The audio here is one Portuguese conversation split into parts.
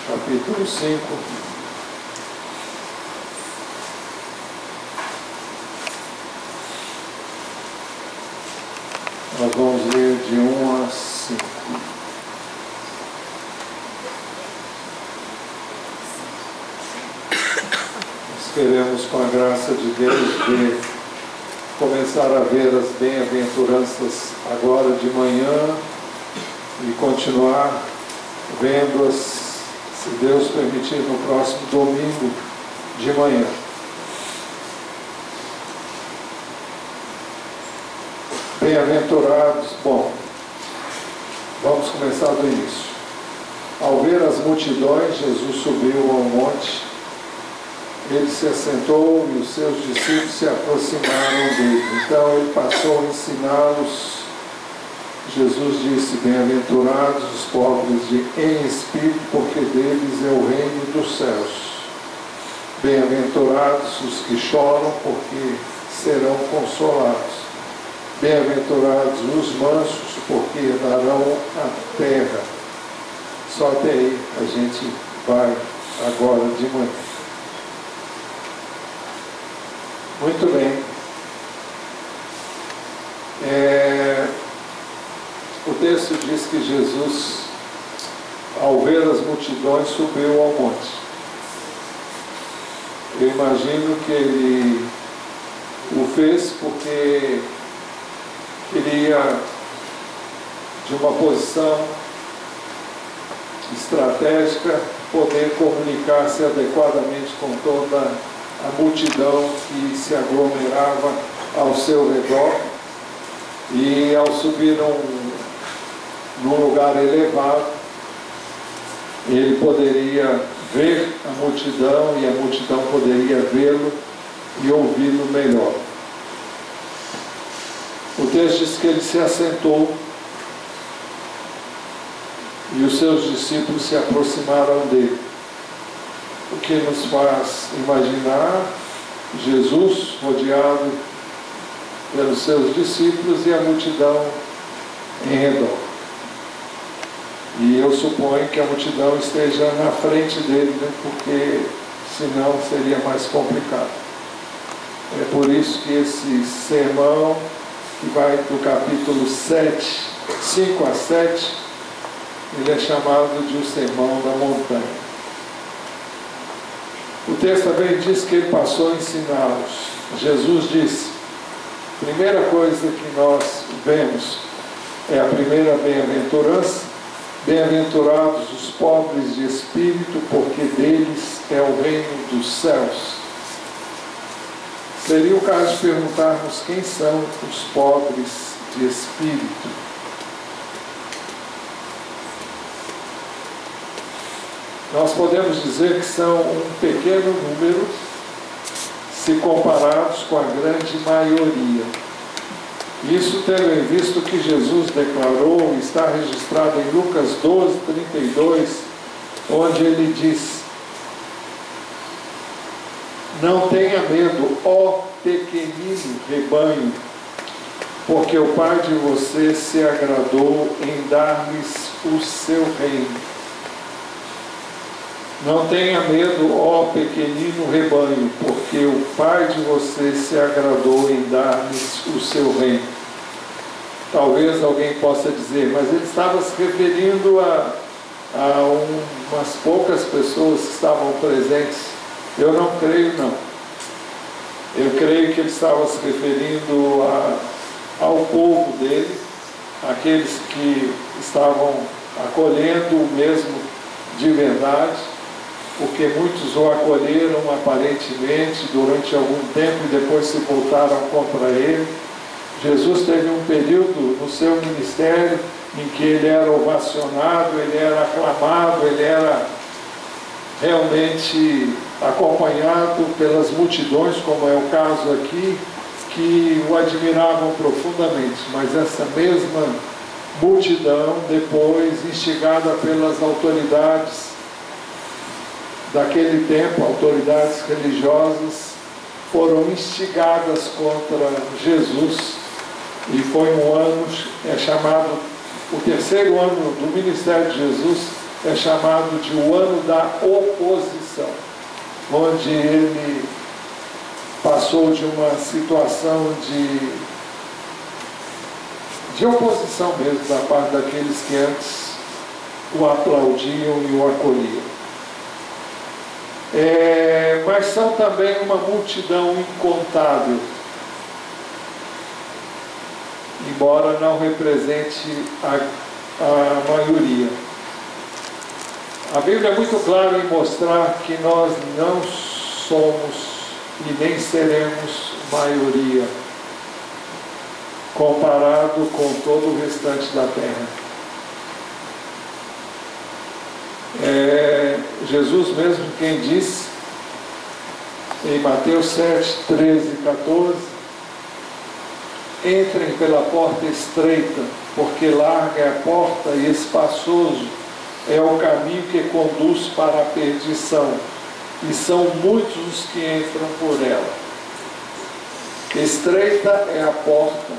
capítulo 5. Nós vamos ler de 1 a 5. Nós queremos, com a graça de Deus, começar a ver as bem-aventuranças agora de manhã e continuar vendo-as, se Deus permitir, no próximo domingo de manhã. Bem-aventurados, bom, vamos começar do início. Ao ver as multidões, Jesus subiu ao monte, ele se assentou e os seus discípulos se aproximaram dele. Então ele passou a ensiná-los. Jesus disse: bem-aventurados os pobres em espírito, porque deles é o reino dos céus. Bem-aventurados os que choram, porque serão consolados. Bem-aventurados os mansos, porque herdarão a terra. Só até aí a gente vai agora de manhã. Muito bem. O texto diz que Jesus, ao ver as multidões, subiu ao monte. Eu imagino que ele o fez porque queria, de uma posição estratégica, poder comunicar-se adequadamente com toda a multidão que se aglomerava ao seu redor. E ao subir num lugar elevado, ele poderia ver a multidão e a multidão poderia vê-lo e ouvi-lo melhor. O texto diz que ele se assentou e os seus discípulos se aproximaram dele, o que nos faz imaginar Jesus rodeado pelos seus discípulos e a multidão em redor. E eu suponho que a multidão esteja na frente dele, né? Porque senão seria mais complicado. É por isso que esse sermão, que vai do capítulo 5 a 7, ele é chamado de o Sermão da Montanha. O texto também diz que ele passou a ensiná-los. Jesus disse: a primeira coisa que nós vemos é a primeira bem-aventurança: bem-aventurados os pobres de espírito, porque deles é o reino dos céus. Seria o caso de perguntarmos quem são os pobres de espírito. Nós podemos dizer que são um pequeno número se comparados com a grande maioria. Isso tendo em vista que Jesus declarou, está registrado em Lucas 12, 32, onde ele diz: não tenha medo, ó pequenino rebanho, porque o Pai de vocês se agradou em dar-lhes o seu reino. Não tenha medo, ó pequenino rebanho, porque o Pai de vocês se agradou em dar-lhes o seu reino. Talvez alguém possa dizer, mas ele estava se referindo a umas poucas pessoas que estavam presentes. Eu não creio, não. Eu creio que ele estava se referindo ao povo dele, aqueles que estavam acolhendo o mesmo de verdade, porque muitos o acolheram aparentemente durante algum tempo e depois se voltaram contra ele. Jesus teve um período no seu ministério em que ele era ovacionado, ele era aclamado, ele era realmente acompanhado pelas multidões, como é o caso aqui, que o admiravam profundamente. Mas essa mesma multidão, depois instigada pelas autoridades daquele tempo, autoridades religiosas, foram instigadas contra Jesus, e foi um ano chamado, o terceiro ano do ministério de Jesus, é chamado de o ano da oposição, onde ele passou de uma situação de oposição mesmo, da parte daqueles que antes o aplaudiam e o acolhiam. Mas são também uma multidão incontável, embora não represente a maioria. A Bíblia é muito clara em mostrar que nós não somos e nem seremos maioria comparado com todo o restante da terra. Jesus mesmo quem disse em Mateus 7, 13 e 14: entrem pela porta estreita, porque larga é a porta e espaçoso é o caminho que conduz para a perdição, e são muitos os que entram por ela. Estreita é a porta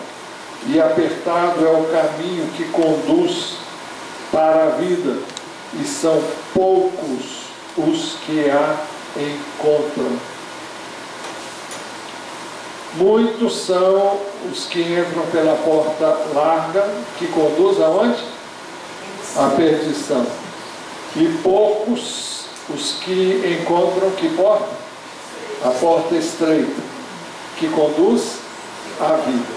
e apertado é o caminho que conduz para a vida, e são poucos os que a encontram. Muitos são os que entram pela porta larga, que conduz aonde? A perdição. E poucos os que encontram que porta? A porta estreita, que conduz à vida.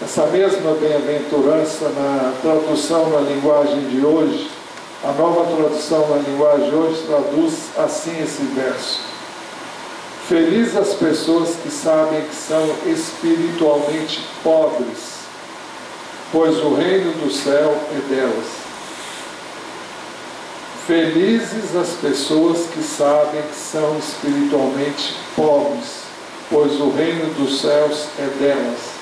Essa mesma bem-aventurança na tradução na linguagem de hoje, a nova tradução na linguagem de hoje traduz assim esse verso: felizes as pessoas que sabem que são espiritualmente pobres, pois o reino do céu é delas. Felizes as pessoas que sabem que são espiritualmente pobres, pois o reino dos céus é delas.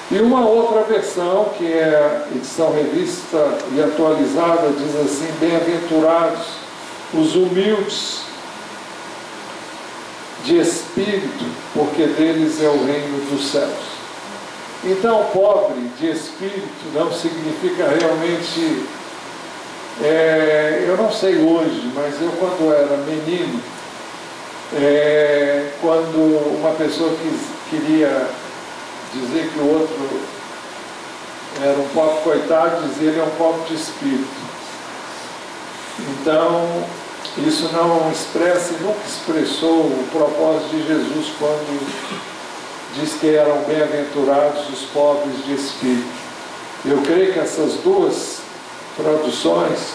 E uma outra versão, que é a edição revista e atualizada, diz assim: bem-aventurados os humildes de espírito, porque deles é o reino dos céus. Então, pobre de espírito não significa realmente, eu não sei hoje, mas eu quando era menino, quando uma pessoa queria dizer que o outro era um pobre coitado, dizia ele é um pobre de espírito. Então, isso não expressa e nunca expressou o propósito de Jesus quando diz que eram bem-aventurados os pobres de espírito. Eu creio que essas duas traduções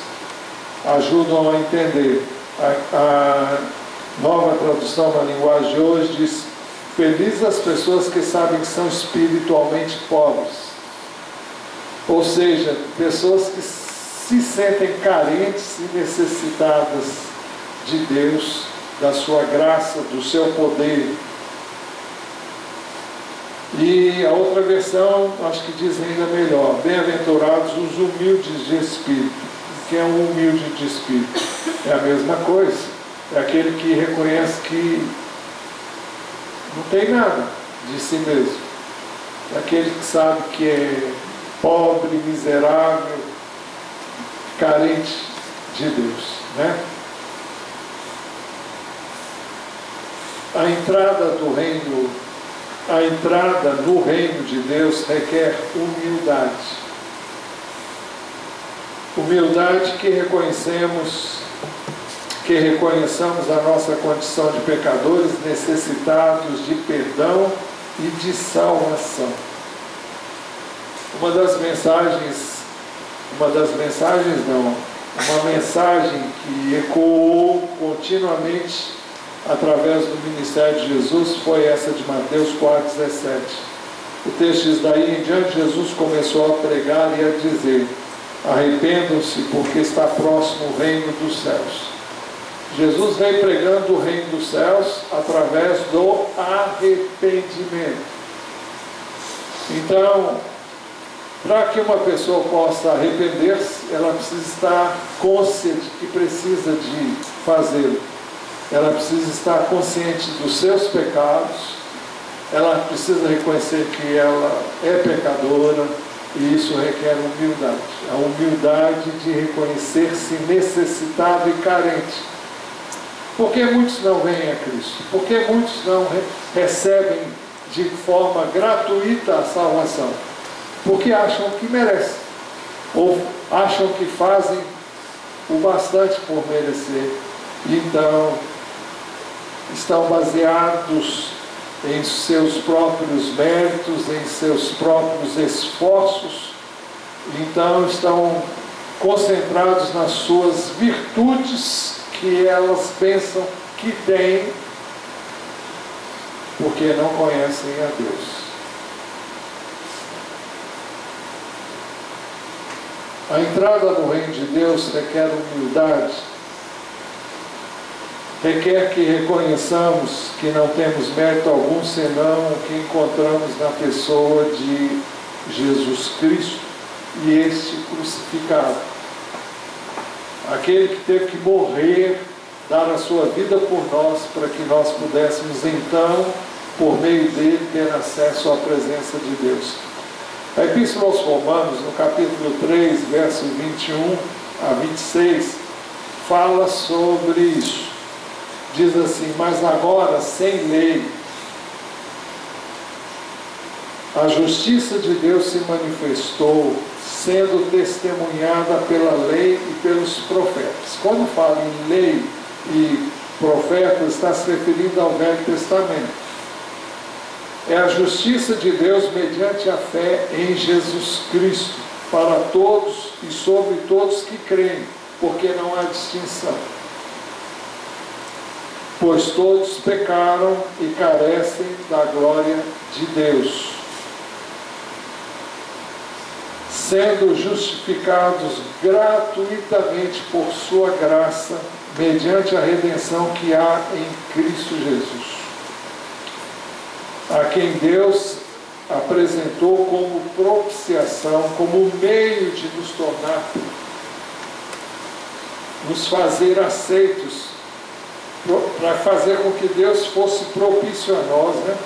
ajudam a entender. A nova tradução na linguagem de hoje diz: felizes as pessoas que sabem que são espiritualmente pobres. Ou seja, pessoas que se sentem carentes e necessitadas de Deus, da sua graça, do seu poder. E a outra versão, acho que diz ainda melhor: bem-aventurados os humildes de espírito. Quem é um humilde de espírito? É a mesma coisa. É aquele que reconhece que não tem nada de si mesmo. É aquele que sabe que é pobre, miserável, carente de Deus, né? A entrada no reino de Deus requer humildade. Humildade que reconheçamos a nossa condição de pecadores necessitados de perdão e de salvação. Uma mensagem que ecoou continuamente através do ministério de Jesus foi essa de Mateus 4,17. O texto diz: daí em diante Jesus começou a pregar e a dizer: arrependam-se, porque está próximo o reino dos céus. Jesus veio pregando o reino dos céus através do arrependimento. Então, para que uma pessoa possa arrepender-se, ela precisa estar consciente que precisa de fazê-lo. Ela precisa estar consciente dos seus pecados ela precisa reconhecer que ela é pecadora, e isso requer humildade. A humildade de reconhecer-se necessitado e carente. Por que muitos não vêm a Cristo? Por que muitos não recebem de forma gratuita a salvação? Porque acham que merecem, ou acham que fazem o bastante por merecer. Então, estão baseados em seus próprios méritos, em seus próprios esforços. Então, estão concentrados nas suas virtudes que elas pensam que têm, porque não conhecem a Deus. A entrada no reino de Deus requer humildade, requer que reconheçamos que não temos mérito algum senão o que encontramos na pessoa de Jesus Cristo e este crucificado. Aquele que teve que morrer, dar a sua vida por nós, para que nós pudéssemos então, por meio dele, ter acesso à presença de Deus. A Epístola aos Romanos, no capítulo 3, verso 21 a 26, fala sobre isso. Diz assim: mas agora, sem lei, a justiça de Deus se manifestou, sendo testemunhada pela lei e pelos profetas. Quando fala em lei e profetas, está se referindo ao Velho Testamento. É a justiça de Deus mediante a fé em Jesus Cristo, para todos e sobre todos que creem, porque não há distinção. Pois todos pecaram e carecem da glória de Deus, sendo justificados gratuitamente por sua graça, mediante a redenção que há em Cristo Jesus, a quem Deus apresentou como propiciação, como meio de nos tornar, nos fazer aceitos, para fazer com que Deus fosse propício a nós, né?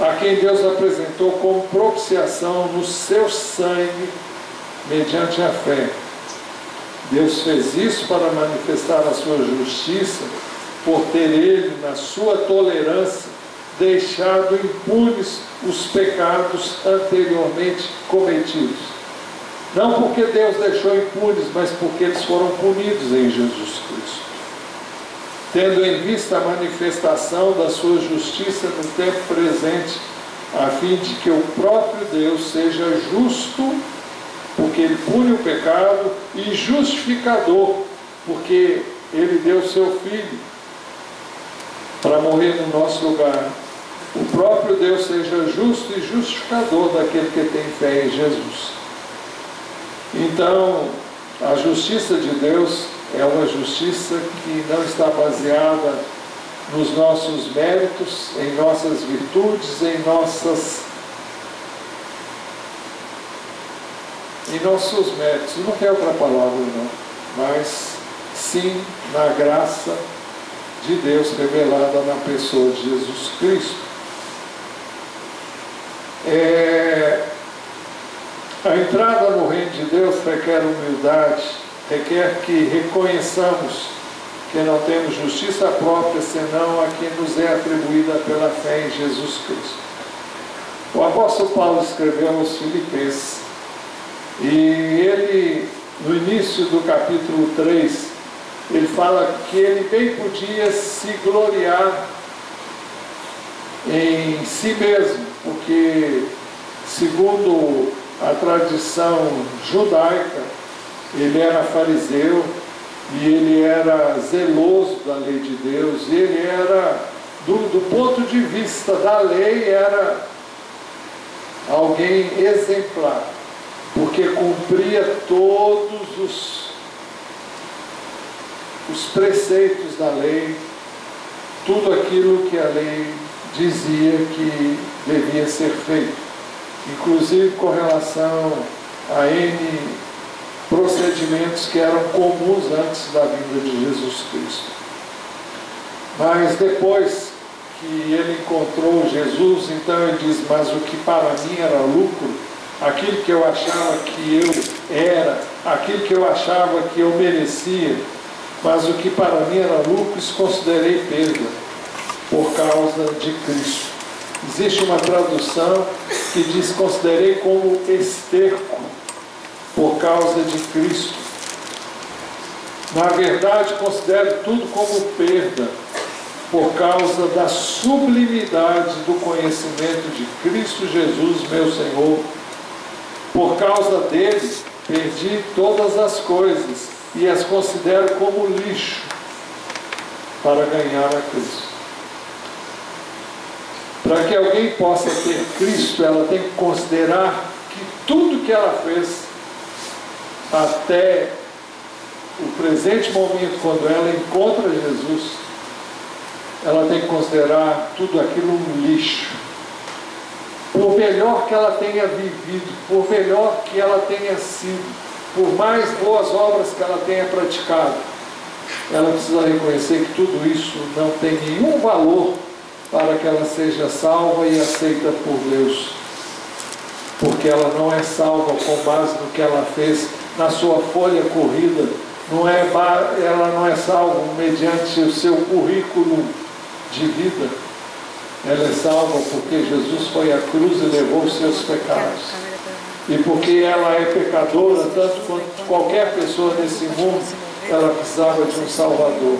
A quem Deus apresentou como propiciação no seu sangue, mediante a fé. Deus fez isso para manifestar a sua justiça, por ter ele, na sua tolerância, deixado impunes os pecados anteriormente cometidos. Não porque Deus deixou impunes, mas porque eles foram punidos em Jesus Cristo. Tendo em vista a manifestação da sua justiça no tempo presente, a fim de que o próprio Deus seja justo, porque ele pune o pecado, e justificador, porque ele deu seu Filho para morrer no nosso lugar. O próprio Deus seja justo e justificador daquele que tem fé em Jesus. Então, a justiça de Deus é uma justiça que não está baseada nos nossos méritos, em nossas virtudes, em nossos méritos. Não tem outra palavra, não. Mas sim na graça de Deus revelada na pessoa de Jesus Cristo. A entrada no reino de Deus requer humildade, requer que reconheçamos que não temos justiça própria, senão a que nos é atribuída pela fé em Jesus Cristo. O apóstolo Paulo escreveu aos Filipenses, e ele, no início do capítulo 3, ele fala que ele bem podia se gloriar em si mesmo, porque, segundo a tradição judaica, ele era fariseu e ele era zeloso da lei de Deus, e ele era, do ponto de vista da lei, era alguém exemplar, porque cumpria todos os preceitos da lei, tudo aquilo que a lei dizia que devia ser feito, inclusive com relação a N procedimentos que eram comuns antes da vinda de Jesus Cristo. Mas depois que ele encontrou Jesus, então ele diz, mas o que para mim era lucro, aquilo que eu achava que eu era, aquilo que eu achava que eu merecia, mas o que para mim era lucro, isso considerei perda, por causa de Cristo. Existe uma tradução que diz, considerei como esterco, por causa de Cristo. Na verdade, considero tudo como perda, por causa da sublimidade do conhecimento de Cristo Jesus, meu Senhor. Por causa dele, perdi todas as coisas e as considero como lixo para ganhar a Cristo. Para que alguém possa ter Cristo, ela tem que considerar que tudo que ela fez até o presente momento, quando ela encontra Jesus, ela tem que considerar tudo aquilo um lixo. Por melhor que ela tenha vivido, por melhor que ela tenha sido, por mais boas obras que ela tenha praticado, ela precisa reconhecer que tudo isso não tem nenhum valor para que ela seja salva e aceita por Deus. Porque ela não é salva com base no que ela fez na sua folha corrida, ela não é salva mediante o seu currículo de vida. Ela é salva porque Jesus foi à cruz e levou os seus pecados. E porque ela é pecadora, tanto quanto qualquer pessoa nesse mundo, ela precisava de um Salvador.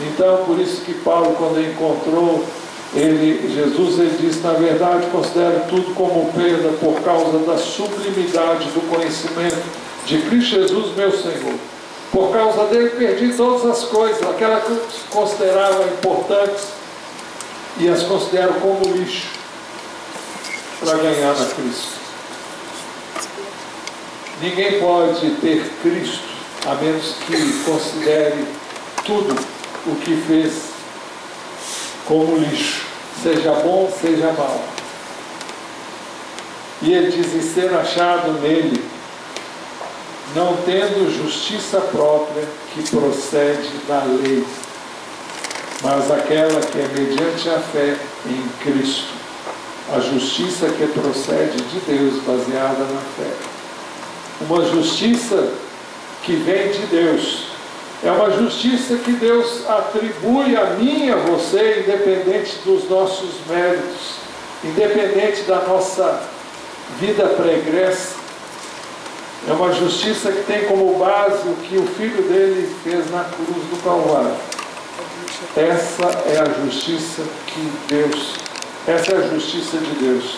Então, por isso que Paulo, quando encontrou Jesus, ele disse, na verdade, considero tudo como perda por causa da sublimidade do conhecimento de Cristo Jesus, meu Senhor. Por causa dele, perdi todas as coisas, aquelas que eu considerava importantes, e as considero como lixo para ganhar a Cristo. Ninguém pode ter Cristo a menos que considere tudo o que fez como lixo, seja bom, seja mal. E ele diz, em ser achado nele, não tendo justiça própria que procede da lei, mas aquela que é mediante a fé em Cristo, a justiça que procede de Deus, baseada na fé. Uma justiça que vem de Deus, é uma justiça que Deus atribui a mim e a você, independente dos nossos méritos, independente da nossa vida pregressa. É uma justiça que tem como base o que o Filho dele fez na cruz do Calvário. Essa é a justiça essa é a justiça de Deus,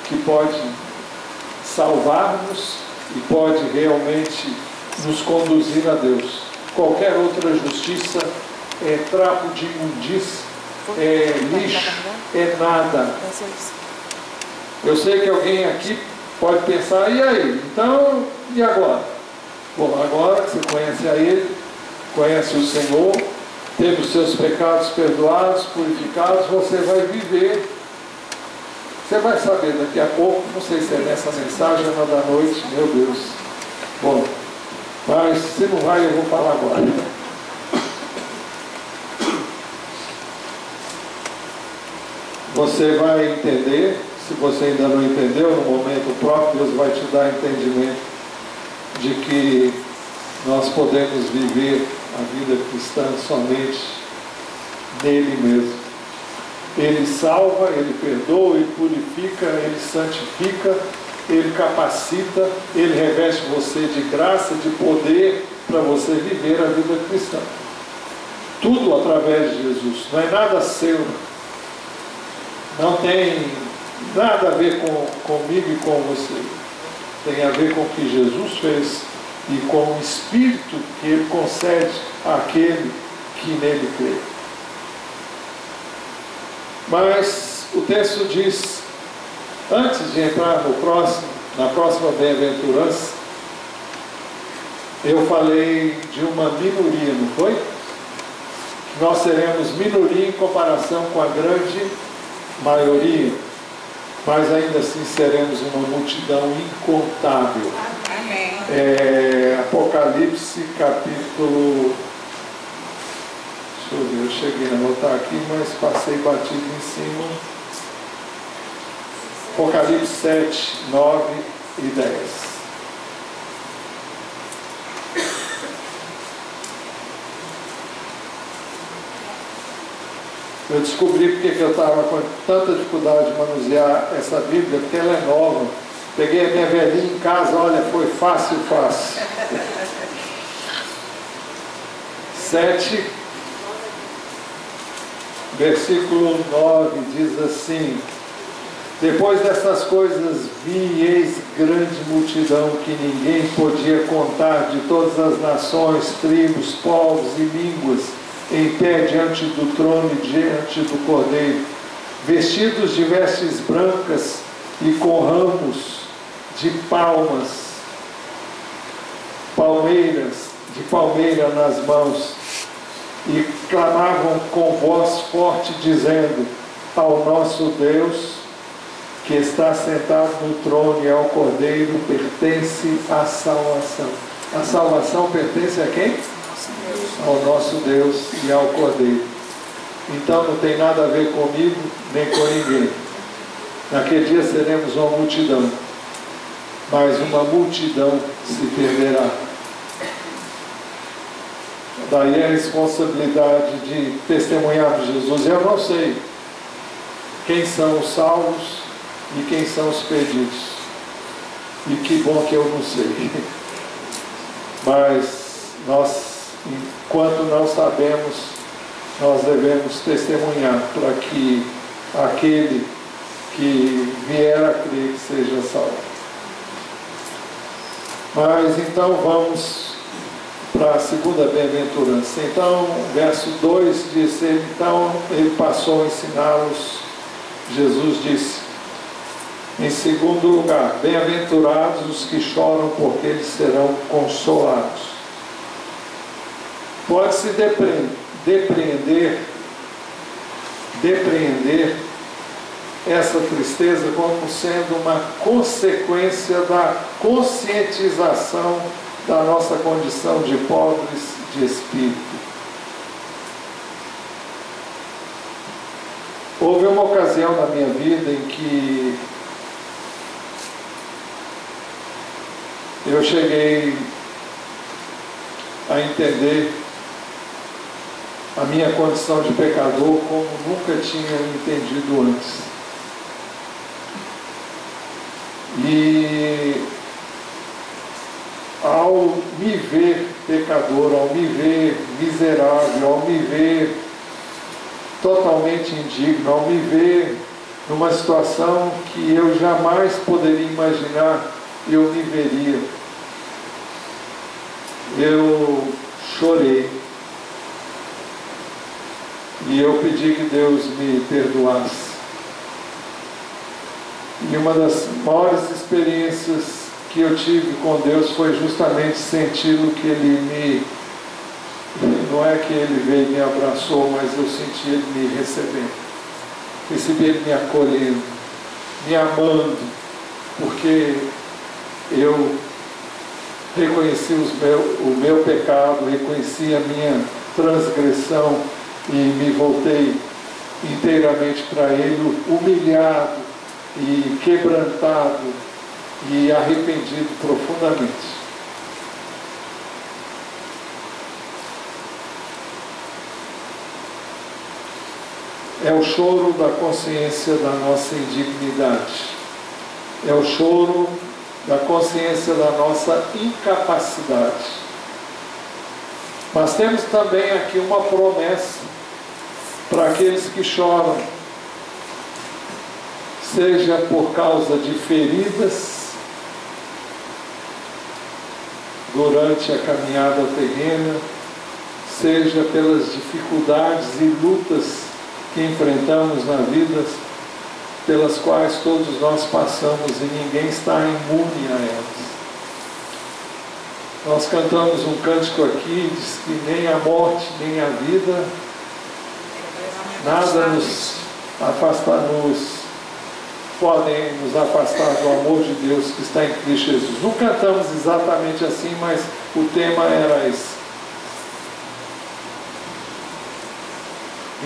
que pode salvar-nos e pode realmente nos conduzir a Deus. Qualquer outra justiça é trapo de imundícia, é lixo, é nada. Eu sei que alguém aqui pode pensar, e aí? Então, e agora? Bom, agora que você conhece a Ele, conhece o Senhor, teve os seus pecados perdoados, purificados, você vai viver. Você vai saber daqui a pouco, não sei se é nessa mensagem ou na da noite, meu Deus. Bom, mas se não vai, eu vou falar agora. Você vai entender, se você ainda não entendeu, no momento próprio, Deus vai te dar entendimento de que nós podemos viver a vida cristã somente nele mesmo. Ele salva, Ele perdoa, Ele purifica, Ele santifica, Ele capacita, Ele reveste você de graça, de poder para você viver a vida cristã. Tudo através de Jesus, não é nada seu, não tem nada a ver comigo e com você. Tem a ver com o que Jesus fez e com o Espírito que Ele concede àquele que nele crê. Mas o texto diz, antes de entrar na próxima bem-aventurança, eu falei de uma minoria, não foi? Nós seremos minoria em comparação com a grande maioria, mas ainda assim seremos uma multidão incontável. Amém. Apocalipse capítulo, deixa deixa eu ver, eu cheguei a anotar aqui, mas passei batido em cima. Apocalipse 7, 9 e 10. Eu descobri porque que eu estava com tanta dificuldade de manusear essa Bíblia, porque ela é nova. Peguei a minha velhinha em casa, olha, foi fácil. 7, versículo 9, diz assim: depois dessas coisas vi e eis grande multidão que ninguém podia contar, de todas as nações, tribos, povos e línguas, em pé diante do trono e diante do Cordeiro, vestidos de vestes brancas e com ramos de palmeira nas mãos, e clamavam com voz forte, dizendo: ao nosso Deus, que está sentado no trono, e ao Cordeiro pertence a salvação. A salvação pertence a quem? Ao nosso Deus e ao Cordeiro. Então não tem nada a ver comigo, nem com ninguém. Naquele dia seremos uma multidão, mas uma multidão se perderá. Daí a responsabilidade de testemunharmos Jesus. Eu não sei quem são os salvos e quem são os perdidos. E que bom que eu não sei. Mas nós, enquanto não sabemos, nós devemos testemunhar para que aquele que vier a crer seja salvo. Mas então vamos para a segunda bem-aventurança. Então, verso 2 diz: então ele passou a ensiná-los. Jesus disse, em segundo lugar: bem-aventurados os que choram, porque eles serão consolados. Pode-se depreender essa tristeza como sendo uma consequência da conscientização da nossa condição de pobres de espírito. Houve uma ocasião na minha vida em que eu cheguei a entender a minha condição de pecador como nunca tinha entendido antes. E ao me ver pecador, ao me ver miserável, ao me ver totalmente indigno, ao me ver numa situação que eu jamais poderia imaginar, eu me veria. Eu chorei. E eu pedi que Deus me perdoasse. E uma das maiores experiências que eu tive com Deus foi justamente sentir o que Ele me... Não é que Ele veio e me abraçou, mas eu senti Ele me recebendo. Recebi Ele me acolhendo, me amando, porque eu reconheci o meu pecado, reconheci a minha transgressão e me voltei inteiramente para Ele, humilhado e quebrantado e arrependido profundamente. É o choro da consciência da nossa indignidade. É o choro da consciência da nossa incapacidade. Mas temos também aqui uma promessa para aqueles que choram, seja por causa de feridas durante a caminhada terrena, seja pelas dificuldades e lutas que enfrentamos na vida, pelas quais todos nós passamos e ninguém está imune a elas. Nós cantamos um cântico aqui, diz que nem a morte, nem a vida, nada podem nos afastar do amor de Deus que está em Cristo Jesus. Não cantamos exatamente assim, mas o tema era esse.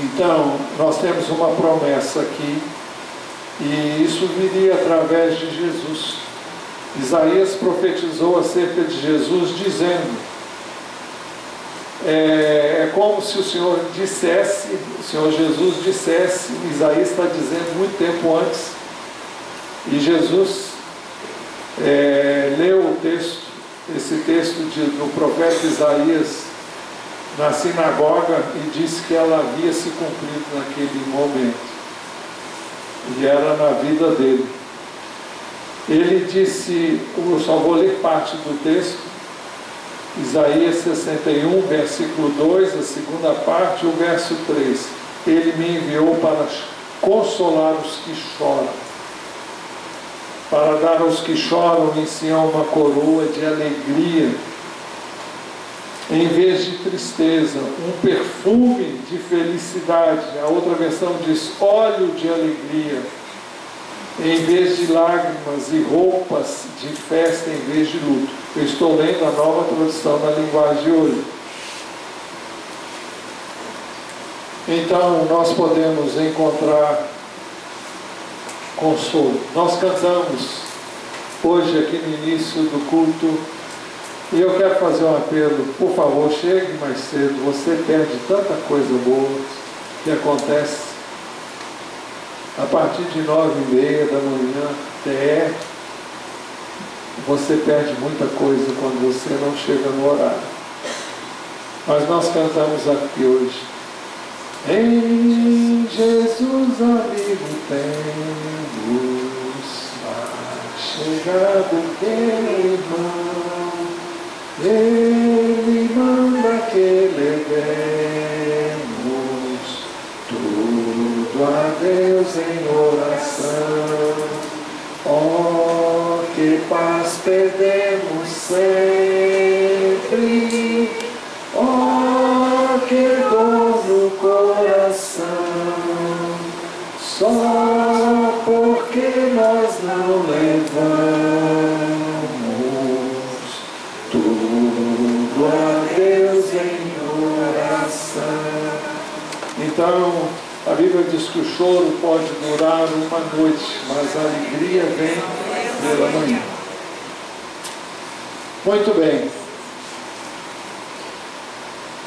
Então, nós temos uma promessa aqui, e isso viria através de Jesus. Isaías profetizou acerca de Jesus, dizendo, é como se o Senhor dissesse, o Senhor Jesus dissesse, Isaías está dizendo muito tempo antes, e Jesus leu o texto, esse texto do profeta Isaías na sinagoga e disse que ela havia se cumprido naquele momento, e era na vida dele. Ele disse, eu só vou ler parte do texto, Isaías 61, versículo 2, a segunda parte, o verso 3. Ele me enviou para consolar os que choram, para dar aos que choram em Sião uma coroa de alegria, em vez de tristeza, um perfume de felicidade. A outra versão diz óleo de alegria, em vez de lágrimas, e roupas de festa em vez de luto. Eu estou lendo a Nova Tradução na linguagem de hoje. Então, nós podemos encontrar consolo. Nós cantamos hoje aqui no início do culto, e eu quero fazer um apelo, por favor, chegue mais cedo, você perde tanta coisa boa que acontece a partir de 9h30 da manhã até, você perde muita coisa quando você não chega no horário. Mas nós cantamos aqui hoje, em Jesus amigo temos, chegado aquele irmão, Ele manda que levemos tudo a Deus em oração. Oh, que paz perdemos sempre, oh, que dor no coração, só porque nós não levamos tudo a Deus em oração. Então, a Bíblia diz que o choro pode durar uma noite, mas a alegria vem pela manhã. Muito bem.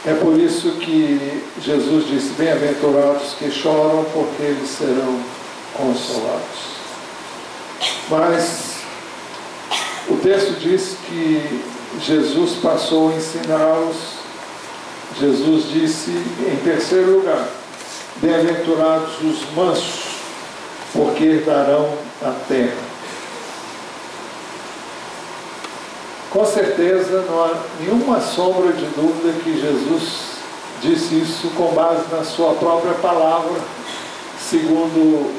É por isso que Jesus disse, bem-aventurados que choram, porque eles serão consolados. Mas o texto diz que Jesus passou a ensiná-los. Jesus disse, em terceiro lugar, bem-aventurados os mansos, porque herdarão a terra. Com certeza, não há nenhuma sombra de dúvida que Jesus disse isso com base na sua própria palavra, segundo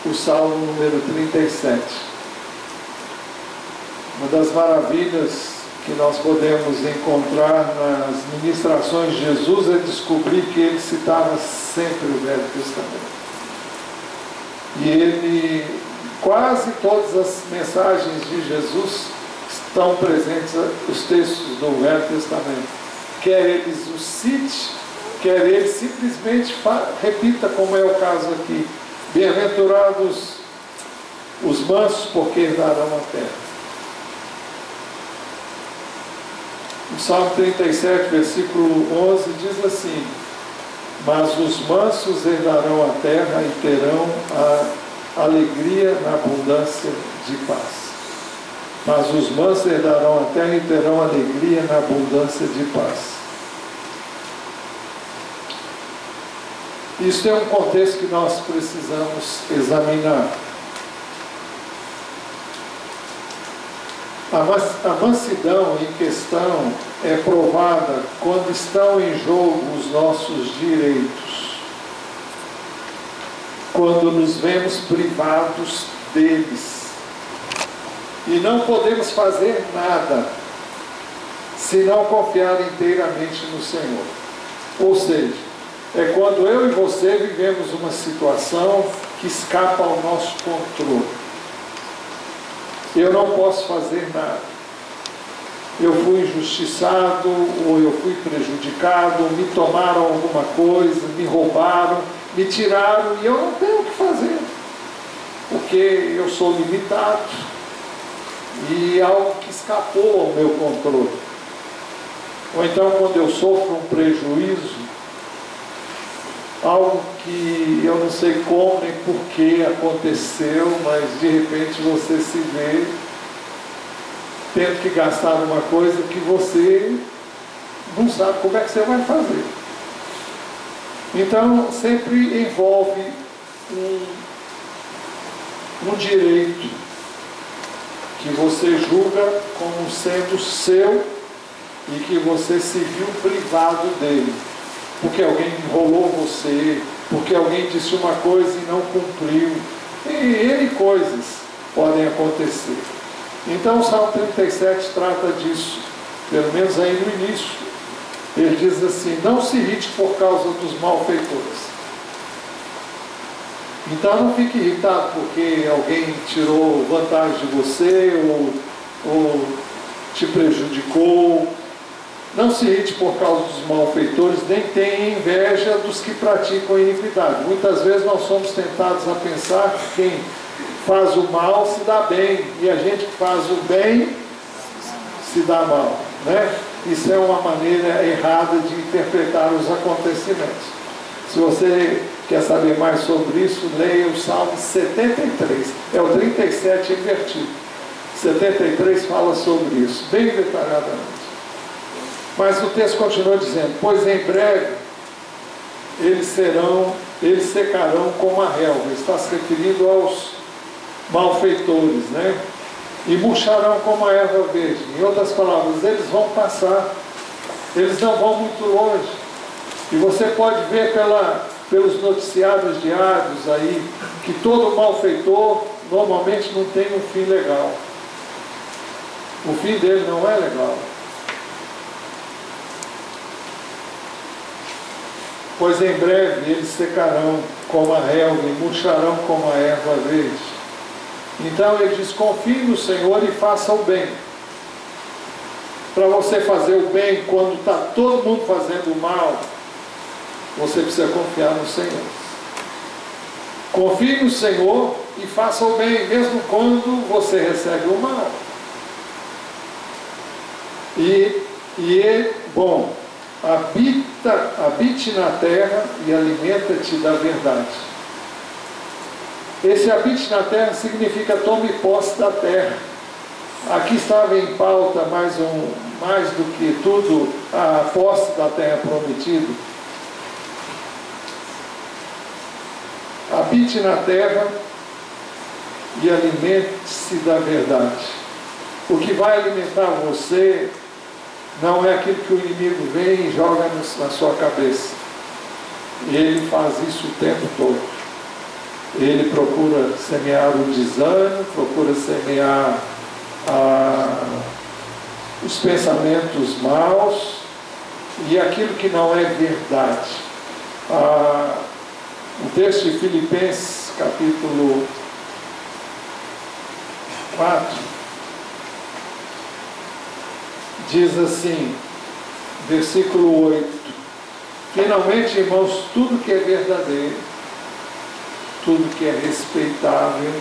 o Salmo número 37. Uma das maravilhas que nós podemos encontrar nas ministrações de Jesus é descobrir que ele citava sempre o Velho Testamento. E ele, quase todas as mensagens de Jesus estão presentes os textos do Velho Testamento. Quer eles o cite, quer ele simplesmente repita, como é o caso aqui. Bem-aventurados os mansos, porque herdarão a terra. O Salmo 37, versículo 11, diz assim, mas os mansos herdarão a terra e terão a alegria na abundância de paz. Mas os mansos herdarão a terra e terão alegria na abundância de paz. Isso é um contexto que nós precisamos examinar. A mansidão em questão é provada quando estão em jogo os nossos direitos, quando nos vemos privados deles, e não podemos fazer nada se não confiar inteiramente no Senhor. Ou seja, é quando eu e você vivemos uma situação que escapa ao nosso controle. Eu não posso fazer nada. eu fui injustiçado, ou eu fui prejudicado, me tomaram alguma coisa, me roubaram, me tiraram, e eu não tenho o que fazer, porque eu sou limitado, e algo que escapou ao meu controle. Ou então, quando eu sofro um prejuízo, algo que eu não sei como nem por que aconteceu, mas de repente você se vê tendo que gastar uma coisa que você não sabe como é que você vai fazer. Então, sempre envolve um direito que você julga como sendo seu e que você se viu privado dele, porque alguém enrolou você, porque alguém disse uma coisa e não cumpriu, e N coisas podem acontecer. Então o Salmo 37 trata disso, pelo menos aí no início. Ele diz assim: não se irrite por causa dos malfeitores. Então não fique irritado porque alguém tirou vantagem de você ou te prejudicou. Não se irrite por causa dos malfeitores, nem tenha inveja dos que praticam iniquidade. Muitas vezes nós somos tentados a pensar que quem faz o mal se dá bem, e a gente que faz o bem se dá mal, né? Isso é uma maneira errada de interpretar os acontecimentos. Se você quer saber mais sobre isso, leia o Salmo 73, é o 37 invertido. 73 fala sobre isso, bem detalhadamente. Mas o texto continua dizendo: pois em breve eles secarão como a relva. Está se referindo aos malfeitores, né? E murcharão como a erva verde. Em outras palavras, eles vão passar, eles não vão muito longe. E você pode ver pelos noticiários diários aí, que todo malfeitor normalmente não tem um fim legal. O fim dele não é legal. Pois em breve eles secarão como a relva e murcharão como a erva verde. Então ele diz: confie no Senhor e faça o bem. Para você fazer o bem quando está todo mundo fazendo o mal, você precisa confiar no Senhor. Confie no Senhor e faça o bem, mesmo quando você recebe o mal. Bom, habite na terra e alimenta-te da verdade. Esse habite na terra significa tome posse da terra. Aqui estava em pauta mais do que tudo a posse da terra prometida. Habite na terra e alimente-se da verdade. O que vai alimentar você não é aquilo que o inimigo vem e joga na sua cabeça. Ele faz isso o tempo todo. Ele procura semear o desânimo, procura semear os pensamentos maus e aquilo que não é verdade. O texto de Filipenses, capítulo 4, diz assim, versículo 8: finalmente, irmãos, tudo que é verdadeiro, tudo que é respeitável,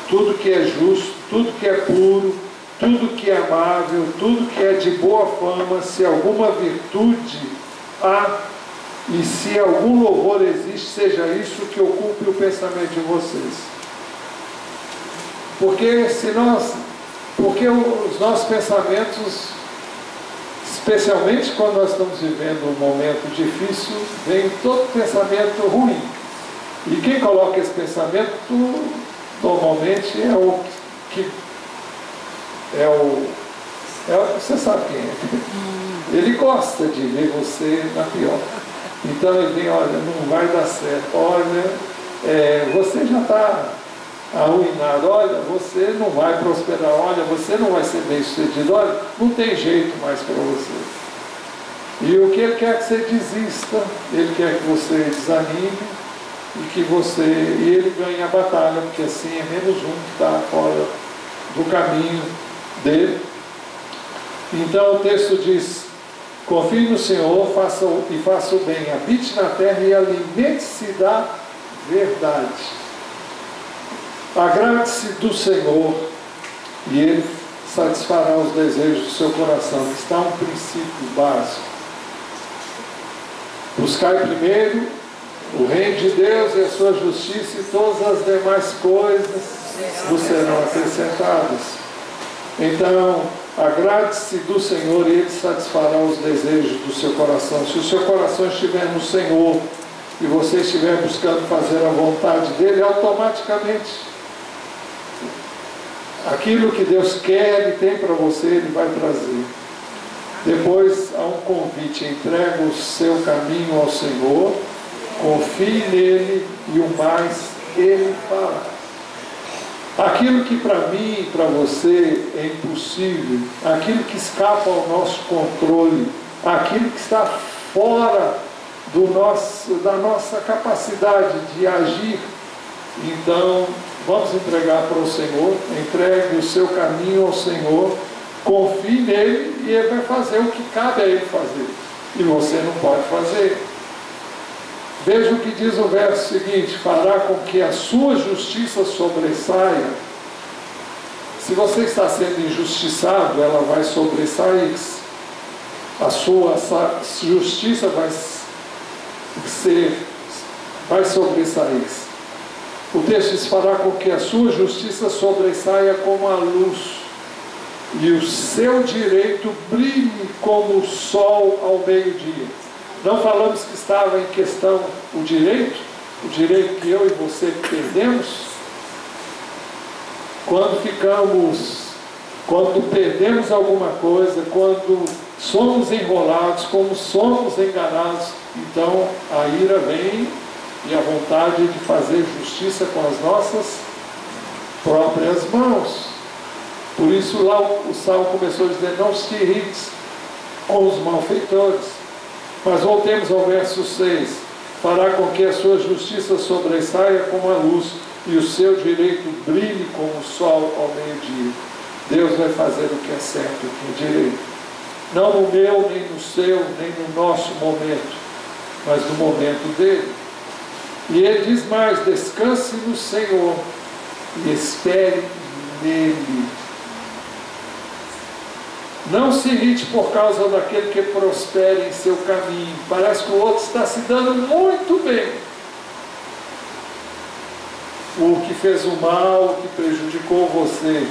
tudo que é justo, tudo que é puro, tudo que é amável, tudo que é de boa fama, se alguma virtude há e se algum louvor existe, seja isso que ocupe o pensamento de vocês. Porque os nossos pensamentos, especialmente quando nós estamos vivendo um momento difícil, vem todo pensamento ruim. E quem coloca esse pensamento, normalmente é o que você sabe quem é. Ele gosta de ver você na pior. Então ele vem: olha, não vai dar certo, olha, você já está arruinado, olha, você não vai prosperar, olha, você não vai ser bem sucedido, olha, não tem jeito mais para você. E o que ele quer que você desista, ele quer que você desanime e ele ganhe a batalha, porque assim é menos um que está fora do caminho dele. Então o texto diz: confie no Senhor, faça o bem, habite na terra e alimente-se da verdade. Agrade-se do Senhor e Ele satisfará os desejos do seu coração. Está um princípio básico. Buscai primeiro o reino de Deus e a sua justiça, e todas as demais coisas vos serão acrescentadas. Então, agrade-se do Senhor e Ele satisfará os desejos do seu coração. Se o seu coração estiver no Senhor e você estiver buscando fazer a vontade dEle, automaticamente aquilo que Deus quer e tem para você, Ele vai trazer. Depois há um convite: entrega o seu caminho ao Senhor, confie nele e o mais Ele fará. Aquilo que para mim e para você é impossível, aquilo que escapa ao nosso controle, aquilo que está fora da nossa capacidade de agir, então vamos entregar para o Senhor. Entregue o seu caminho ao Senhor, confie nele e Ele vai fazer o que cabe a Ele fazer, e você não pode fazer. Veja o que diz o verso seguinte: fará com que a sua justiça sobressaia. Se você está sendo injustiçado, ela vai sobressair. A sua justiça vai sobressair. O texto diz: fará com que a sua justiça sobressaia como a luz, e o seu direito brilhe como o sol ao meio-dia. Não falamos que estava em questão o direito que eu e você perdemos? Quando perdemos alguma coisa, quando somos enrolados, como somos enganados, então a ira vem e a vontade de fazer justiça com as nossas próprias mãos. Por isso lá o Salmo começou a dizer: não se irrite com os malfeitores. Mas voltemos ao verso 6: fará com que a sua justiça sobressaia como a luz, e o seu direito brilhe como o sol ao meio-dia. Deus vai fazer o que é certo, o que é direito. Não no meu, nem no seu, nem no nosso momento, mas no momento dele. E ele diz mais: descanse no Senhor e espere nele. Não se irrite por causa daquele que prospera em seu caminho. Parece que o outro está se dando muito bem. O que fez o mal, o que prejudicou você.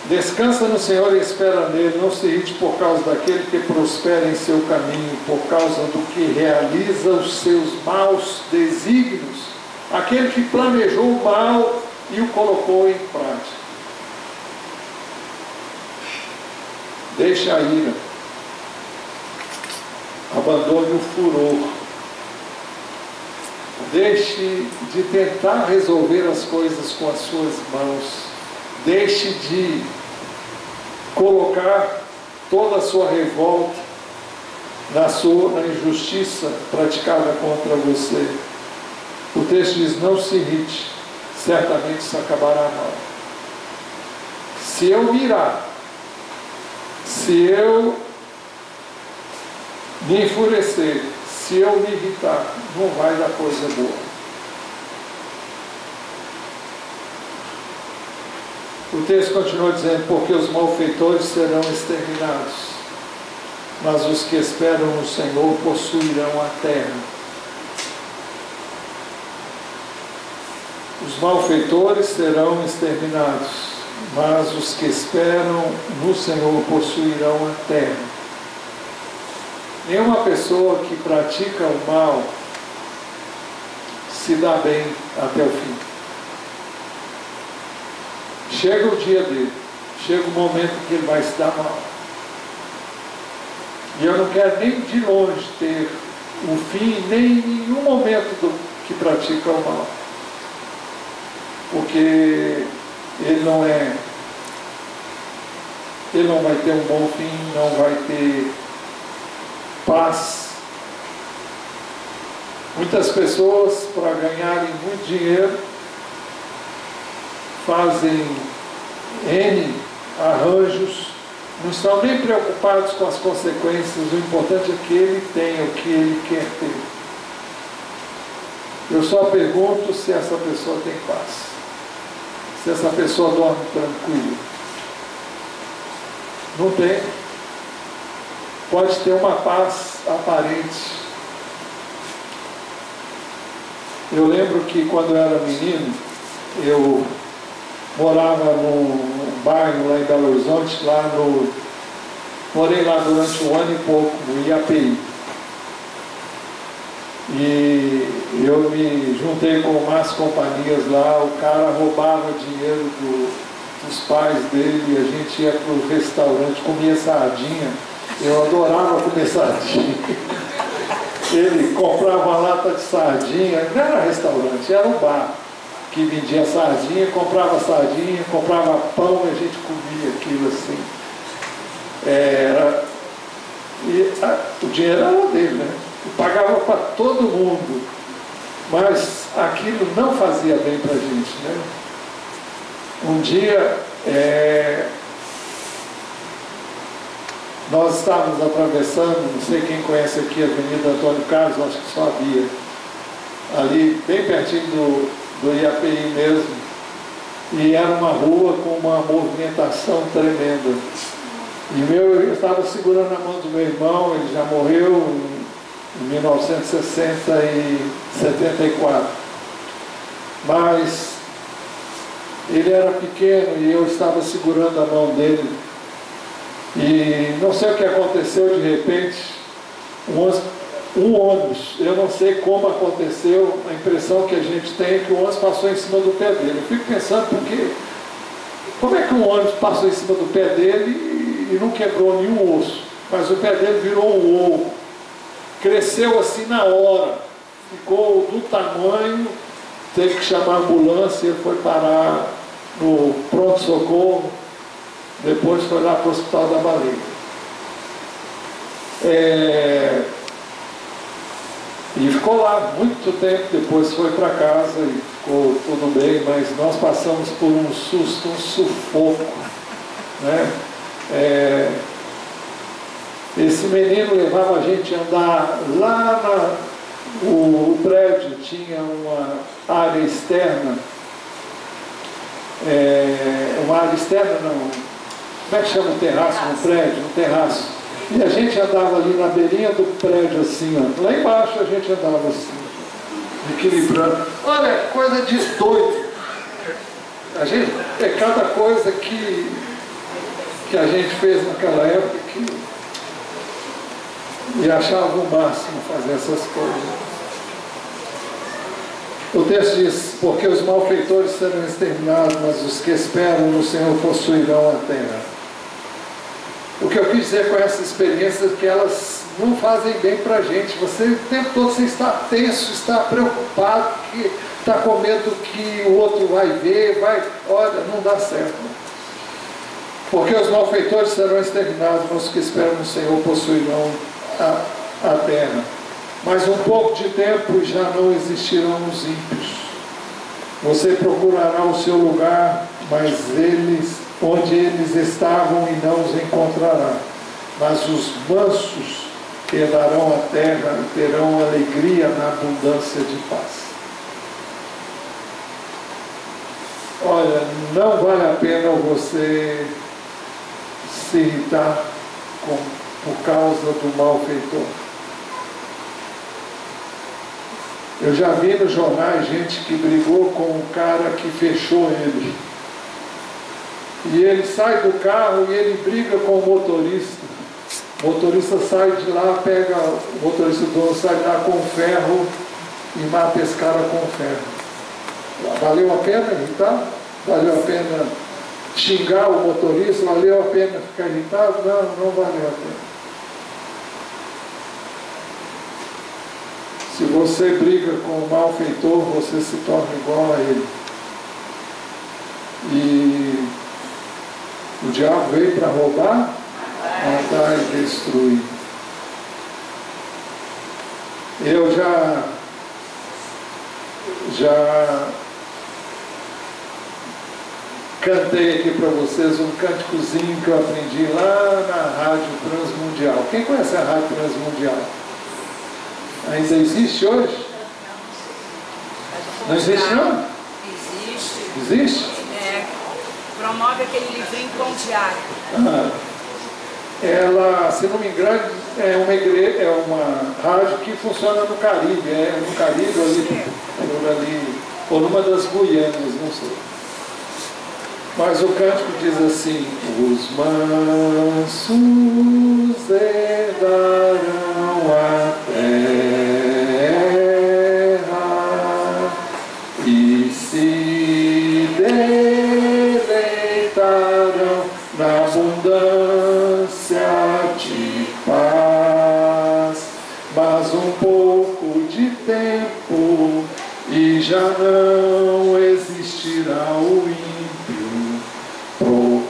Descansa no Senhor e espera nele. Não se irrite por causa daquele que prospera em seu caminho, por causa do que realiza os seus maus desígnios. Aquele que planejou o mal e o colocou em prática. Deixe a ira, abandone o furor, deixe de tentar resolver as coisas com as suas mãos, deixe de colocar toda a sua revolta na injustiça praticada contra você. O texto diz: não se irrite, certamente isso acabará mal. Se eu mirar, se eu me enfurecer, se eu me irritar, não vai dar coisa boa. O texto continua dizendo: porque os malfeitores serão exterminados, mas os que esperam no Senhor possuirão a terra. Os malfeitores serão exterminados, mas os que esperam no Senhor possuirão a terra. Nenhuma pessoa que pratica o mal se dá bem até o fim. Chega o dia dele, chega o momento que ele vai se dar mal. E eu não quero nem de longe ter o fim, nem em nenhum momento do que pratica o mal. Porque ele não vai ter um bom fim, não vai ter paz. Muitas pessoas, para ganharem muito dinheiro, fazem N arranjos Não estão nem preocupados com as consequências, o importante é que ele tenha o que ele quer ter. Eu só pergunto se essa pessoa tem paz, se essa pessoa dorme tranquilo. Não tem. Pode ter uma paz aparente. Eu lembro que quando eu era menino, eu morava num bairro lá em Belo Horizonte, morei lá durante 1 ano e pouco, no IAPI. E eu me juntei com más companhias lá, o cara roubava dinheiro dos pais dele, e a gente ia para o restaurante, comia sardinha. Eu adorava comer sardinha. Ele comprava uma lata de sardinha, não era restaurante, era um bar que vendia sardinha, comprava pão e a gente comia aquilo assim. O dinheiro era dele, né? Pagava para todo mundo, mas aquilo não fazia bem para a gente, né? Um dia, nós estávamos atravessando, não sei quem conhece aqui a Avenida Antônio Carlos, acho que só havia, ali bem pertinho do IAPI mesmo, e era uma rua com uma movimentação tremenda. E eu estava segurando a mão do meu irmão, ele já morreu em 1974. Mas ele era pequeno e eu estava segurando a mão dele. E não sei o que aconteceu, de repente, um ônibus, eu não sei como aconteceu, a impressão que a gente tem é que o ônibus passou em cima do pé dele. Eu fico pensando, como é que um ônibus passou em cima do pé dele e não quebrou nenhum osso? Mas o pé dele virou um ovo, cresceu assim na hora, ficou do tamanho, teve que chamar a ambulância, ele foi parar no pronto-socorro, depois foi lá para o Hospital da Baleia. E ficou lá muito tempo, depois foi para casa e ficou tudo bem, mas nós passamos por um susto, um sufoco, né? Esse menino levava a gente a andar lá o prédio tinha uma área externa, uma área externa não, como é que chama o terraço no prédio? Um terraço. E a gente andava ali na beirinha do prédio assim, ó. Lá embaixo a gente andava assim, equilibrando. Olha, coisa de doido. A gente, cada coisa que a gente fez naquela época e achava o máximo fazer essas coisas. O texto diz, porque os malfeitores serão exterminados, mas os que esperam no Senhor possuirão a terra. O que eu quis dizer com essa experiência é que elas não fazem bem para a gente. Você, o tempo todo, você está tenso, está preocupado, está com medo que o outro vai ver, olha, não dá certo. Porque os malfeitores serão exterminados, mas os que esperam no Senhor possuirão a terra. Mas um pouco de tempo e já não existirão os ímpios. Você procurará o seu lugar, mas onde eles estavam e não os encontrará. Mas os mansos herdarão a terra e terão alegria na abundância de paz. Olha, não vale a pena você se irritar por causa do malfeitor. Eu já vi nos jornais gente que brigou com o cara que fechou ele. E ele sai do carro e ele briga com o motorista. O motorista sai de lá, o motorista dono sai de lá com ferro e mata esse cara com ferro. Valeu a pena irritar? Valeu a pena xingar o motorista? Valeu a pena ficar irritado? Não, não valeu a pena. Se você briga com o malfeitor, você se torna igual a ele. E o diabo veio para roubar, matar e destruir. Eu já cantei aqui para vocês um cânticozinho que eu aprendi lá na Rádio Transmundial. Quem conhece a Rádio Transmundial? Ainda existe hoje? Não existe não? Existe. Existe? Promove aquele livrinho Pão Diário. Ela, se não me engano, é uma rádio que funciona no Caribe, no Caribe ali, por ali, ou numa das Guianas, não sei. Mas o cântico diz assim: os mansos herdarão a terra e se deleitarão na abundância de paz. Mas um pouco de tempo e já não existirá o ímpio.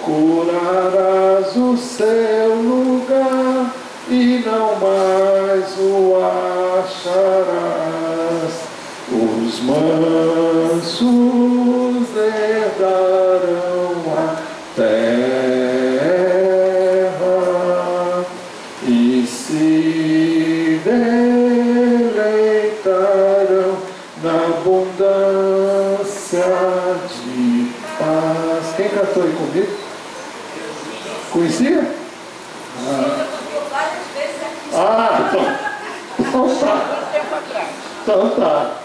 Procurarás o seu lugar e não mais o acharás. Os mansos herdarão a terra e se deleitarão na abundância de paz. Quem cantou aí comigo? Conhecia? Então tá. Então tá.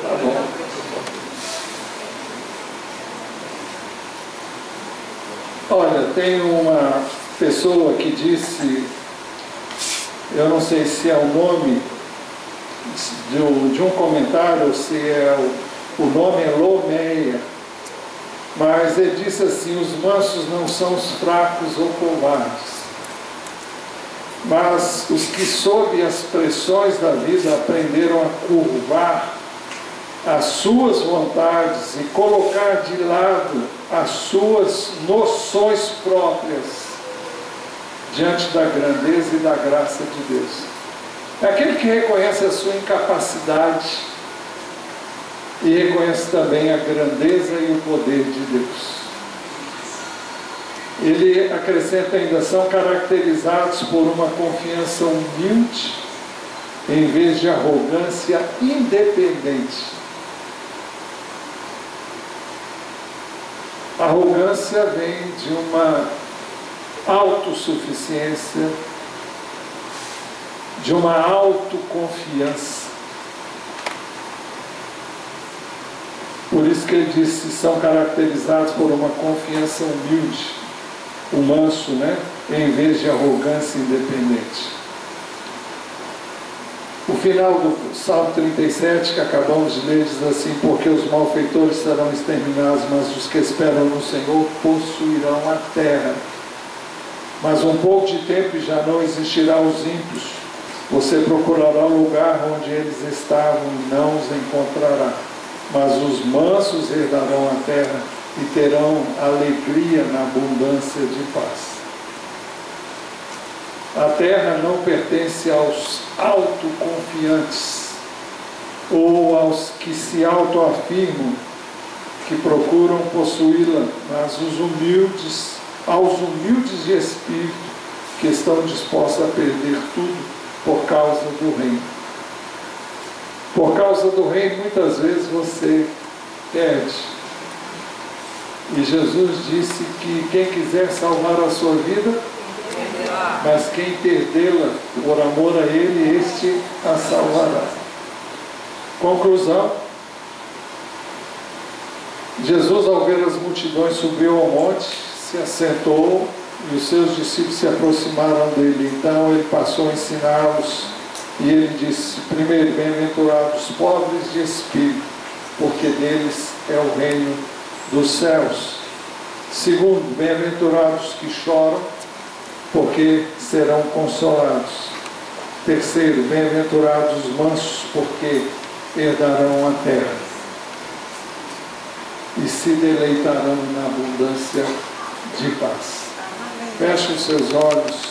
Tá bom. Olha, tem uma pessoa que disse, eu não sei se é o nome de um comentário ou se é o nome é Lomeia, mas ele disse assim: os mansos não são os fracos ou covardes, mas os que sob as pressões da vida aprenderam a curvar as suas vontades e colocar de lado as suas noções próprias diante da grandeza e da graça de Deus. É aquele que reconhece a sua incapacidade e reconhece também a grandeza e o poder de Deus. Ele acrescenta ainda: são caracterizados por uma confiança humilde em vez de arrogância independente. A arrogância vem de uma autossuficiência, de uma autoconfiança. Por isso que ele disse: são caracterizados por uma confiança humilde, o manso, em vez de arrogância independente. O final do Salmo 37, que acabamos de ler, diz assim: porque os malfeitores serão exterminados, mas os que esperam no Senhor possuirão a terra. Mas um pouco de tempo e já não existirá os ímpios. Você procurará o lugar onde eles estavam e não os encontrará. Mas os mansos herdarão a terra e terão alegria na abundância de paz. A terra não pertence aos autoconfiantes ou aos que se autoafirmam que procuram possuí-la, mas aos humildes de espírito que estão dispostos a perder tudo por causa do reino. Por causa do reino, muitas vezes você perde. E Jesus disse que quem quiser salvar a sua vida, mas quem perdê-la por amor a Ele, este a salvará. Conclusão: Jesus, ao ver as multidões, subiu ao monte, se assentou e os seus discípulos se aproximaram dele. Então ele passou a ensiná-los e ele disse: primeiro, bem-aventurados os pobres de espírito, porque deles é o reino dos céus. Segundo, bem-aventurados que choram, porque serão consolados. Terceiro, bem-aventurados os mansos, porque herdarão a terra e se deleitarão na abundância de paz. Feche os seus olhos.